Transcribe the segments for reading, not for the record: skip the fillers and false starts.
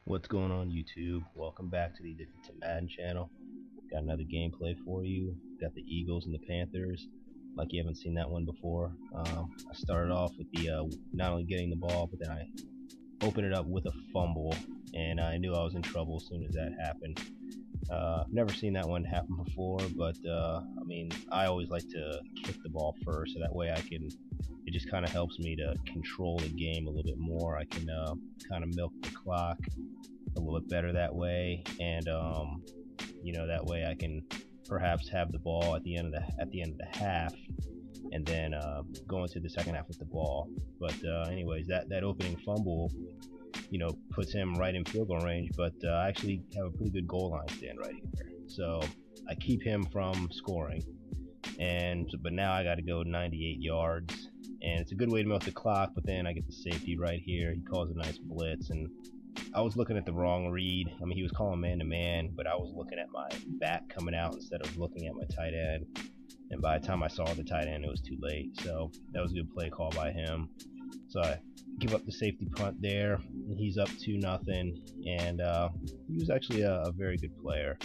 What's going on, YouTube? Welcome back to the Addicted to Madden channel. Got another gameplay for you. Got the Eagles and the Panthers. Like you haven't seen that one before. I started off with the not only getting the ball, but then I opened it up with a fumble, and I knew I was in trouble as soon as that happened. Never seen that one happen before, but I mean, I always like to kick the ball first, so that way it just kind of helps me to control the game a little bit more. I can kind of milk the clock a little bit better that way, and that way I can perhaps have the ball at the end of the half, and then go into the second half with the ball. But anyways, that opening fumble, puts him right in field goal range, but I actually have a pretty good goal line stand right here, so I keep him from scoring. But now I got to go 98 yards, and it's a good way to milk the clock. But then I get the safety right here. He calls a nice blitz, and I was looking at the wrong read. I mean, he was calling man-to-man, but I was looking at my back coming out instead of looking at my tight end. And by the time I saw the tight end, it was too late. So that was a good play call by him. So I give up the safety punt there. He's up 2-0, and he was actually a very good player.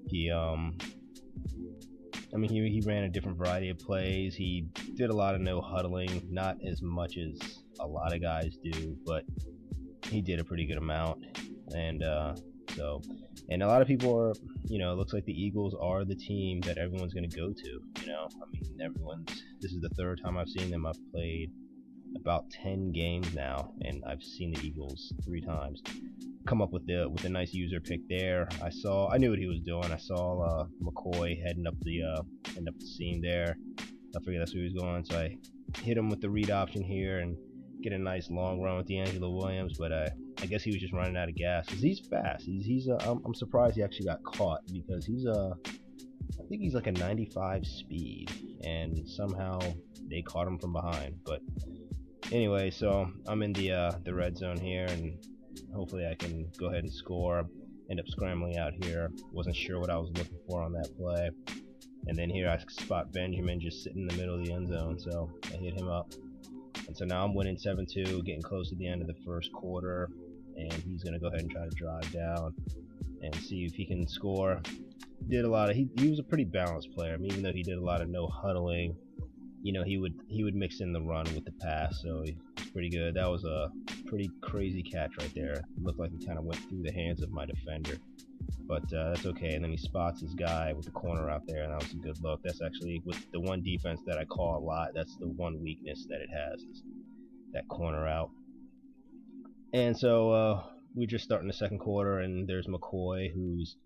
He ran a different variety of plays. He did a lot of no huddling, not as much as a lot of guys do, but he did a pretty good amount. And and a lot of people are, it looks like the Eagles are the team that everyone's going to go to. This is the third time I've seen them. I've played about 10 games now, and I've seen the Eagles 3 times. Come up with a nice user pick there. I knew what he was doing. I saw McCoy heading up the seam there. I figured that's where he was going, so I hit him with the read option here and get a nice long run with D'Angelo Williams. But I guess he was just running out of gas, because he's fast. I'm surprised he actually got caught, because I think he's like a 95 speed, and somehow they caught him from behind. But anyway, so I'm in the red zone here, and hopefully I can go ahead and score. End up scrambling out here. Wasn't sure what I was looking for on that play. And then here I spot Benjamin just sitting in the middle of the end zone, so I hit him up. And so now I'm winning 7-2, getting close to the end of the first quarter, and he's going to go ahead and try to drive down and see if he can score. Did a lot of, he was a pretty balanced player. I mean, even though he did a lot of no huddling, he would mix in the run with the pass, so he's pretty good. That was a pretty crazy catch right there. It looked like he kind of went through the hands of my defender, but that's okay. And then he spots his guy with the corner out there, and that was a good look. That's actually, with the one defense that I call a lot, that's the one weakness that it has, is that corner out. And so we're just starting the second quarter, and there's McCoy, he's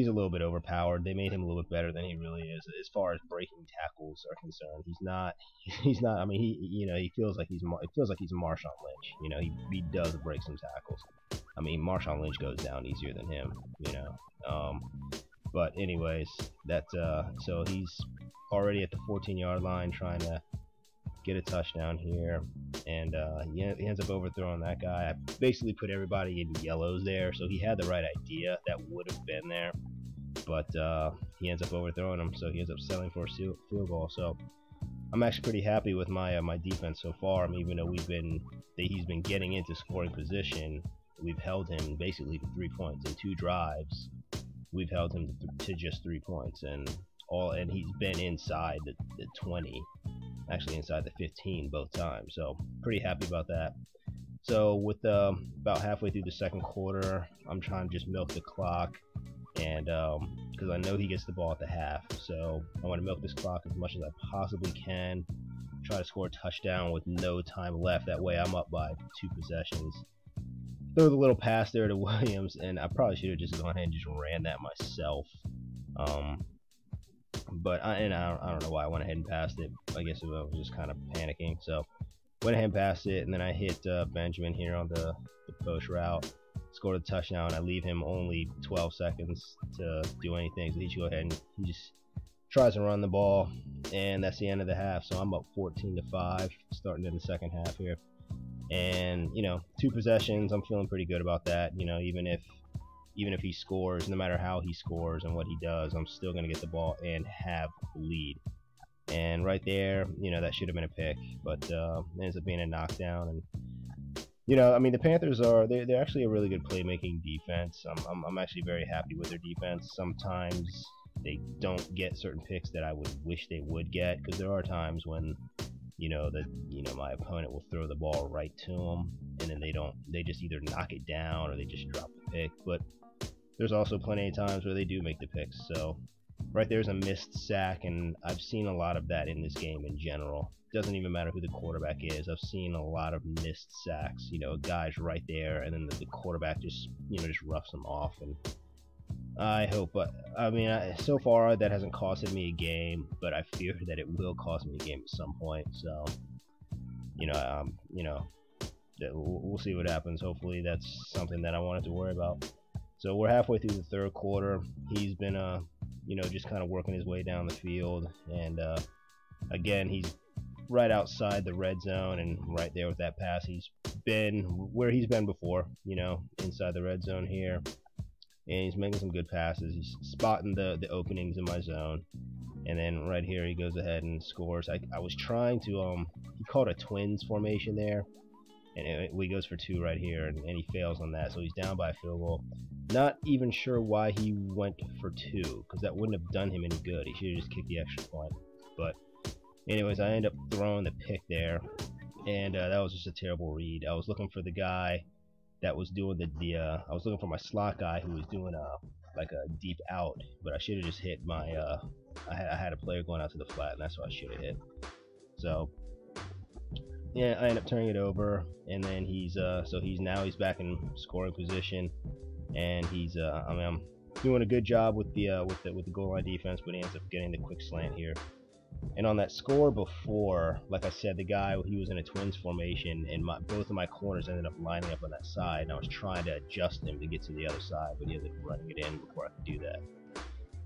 a little bit overpowered. They made him a little bit better than he really is as far as breaking tackles are concerned. He's not. I mean, he feels like he's Marshawn Lynch. He does break some tackles. I mean, Marshawn Lynch goes down easier than him. But anyways, so he's already at the 14-yard line trying to get a touchdown here, and he ends up overthrowing that guy. I basically put everybody in yellows there, so he had the right idea. That would have been there, but he ends up overthrowing him, so he ends up settling for a field goal. So I'm actually pretty happy with my defense so far. I mean, even though he's been getting into scoring position, we've held him basically to 3 points. In 2 drives, we've held him to just 3 points, and he's been inside the 20. Actually inside the 15 both times, so pretty happy about that. So with about halfway through the second quarter, I'm trying to just milk the clock, and because I know he gets the ball at the half, so I want to milk this clock as much as I possibly can, try to score a touchdown with no time left. That way I'm up by 2 possessions. Throw the little pass there to Williams, and I probably should have just gone ahead and just ran that myself. But I don't know why I went ahead and passed it. I guess I was just kind of panicking, so went ahead and passed it, and then I hit Benjamin here on the post route, scored a touchdown. I leave him only 12 seconds to do anything, so he should go ahead and he just tries to run the ball, and that's the end of the half. So I'm up 14-5 starting in the second half here, and 2 possessions. I'm feeling pretty good about that. Even if he scores, no matter how he scores and what he does, I'm still going to get the ball and have the lead. And right there, that should have been a pick, but it ends up being a knockdown. And I mean, the Panthers they're actually a really good playmaking defense. I'm actually very happy with their defense. Sometimes they don't get certain picks that I would wish they would get, because there are times when my opponent will throw the ball right to them, and then they just either knock it down or they just drop the pick. But there's also plenty of times where they do make the picks. So right there's a missed sack, and I've seen a lot of that in this game in general. Doesn't even matter who the quarterback is. I've seen a lot of missed sacks. Guys right there, and then the quarterback just roughs them off. And I hope, but I mean, so far that hasn't costed me a game, but I fear that it will cost me a game at some point. So, we'll see what happens. Hopefully, that's something that I wanted to worry about. So we're halfway through the third quarter. He's been, just kind of working his way down the field, and again, he's right outside the red zone, and right there with that pass, he's been where he's been before, inside the red zone here. And he's making some good passes. He's spotting the openings in my zone, and then right here he goes ahead and scores. I was trying to he called a twins formation there, and he goes for 2 right here, and he fails on that, so he's down by a field goal. Not even sure why he went for 2, because that wouldn't have done him any good. He should have just kicked the extra point. But anyways, I end up throwing the pick there, and that was just a terrible read. I was looking for the guy that was doing I was looking for my slot guy who was doing like a deep out, but I should have just hit my I had a player going out to the flat, and that's what I should have hit. So yeah, I end up turning it over, and then he's back in scoring position, and he's I'm doing a good job with the goal line defense, but he ends up getting the quick slant here. And on that score before, like I said, the guy, he was in a twins formation, and both of my corners ended up lining up on that side, and I was trying to adjust him to get to the other side, but he ended up running it in before I could do that.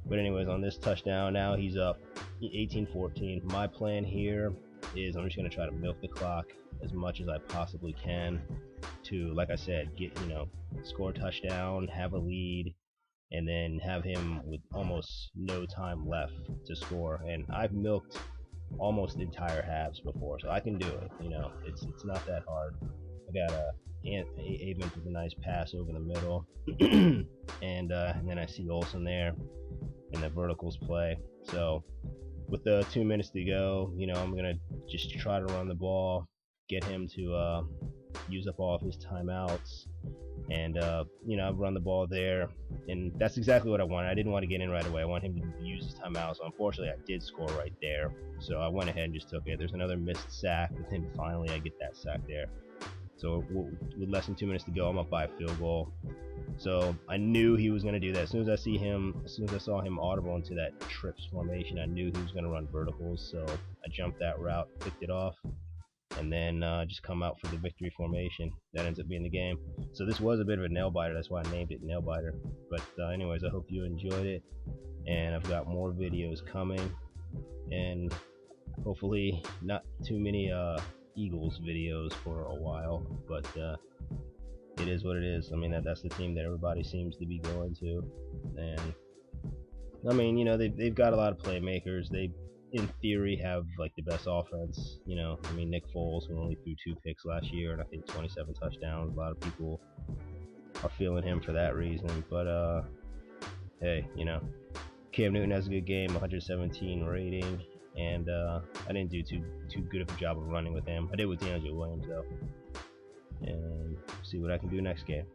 But anyways, on this touchdown, now he's up 18-14. My plan here is I'm just going to try to milk the clock as much as I possibly can to, like I said, score a touchdown, have a lead, and then have him with almost no time left to score. And I've milked almost entire halves before, so I can do it. It's not that hard. I got Avent with a nice pass over the middle, and then I see Olsen there in the verticals play. So with the 2 minutes to go, I'm gonna just try to run the ball, get him to use up all of his timeouts, and I've run the ball there, and that's exactly what I wanted. I didn't want to get in right away. I want him to use his timeout. So unfortunately, I did score right there. So I went ahead and just took it. There's another missed sack, and then finally I get that sack there. So with less than 2 minutes to go, I'm up by a field goal. So I knew he was going to do that. As soon as I saw him audible into that trips formation, I knew he was going to run verticals. So I jumped that route, picked it off, and then just come out for the victory formation. That ends up being the game. So this was a bit of a nail biter. That's why I named it Nail Biter. But anyways, I hope you enjoyed it, and I've got more videos coming, and hopefully not too many Eagles videos for a while, but it is what it is. I mean, that's the team that everybody seems to be going to, and I mean, they've got a lot of playmakers. They, in theory, have like the best offense. I mean, Nick Foles, who only threw 2 picks last year, and I think 27 touchdowns. A lot of people are feeling him for that reason. But hey, Cam Newton has a good game, 117 rating, and I didn't do too good of a job of running with him. I did with DeAngelo Williams though, and see what I can do next game.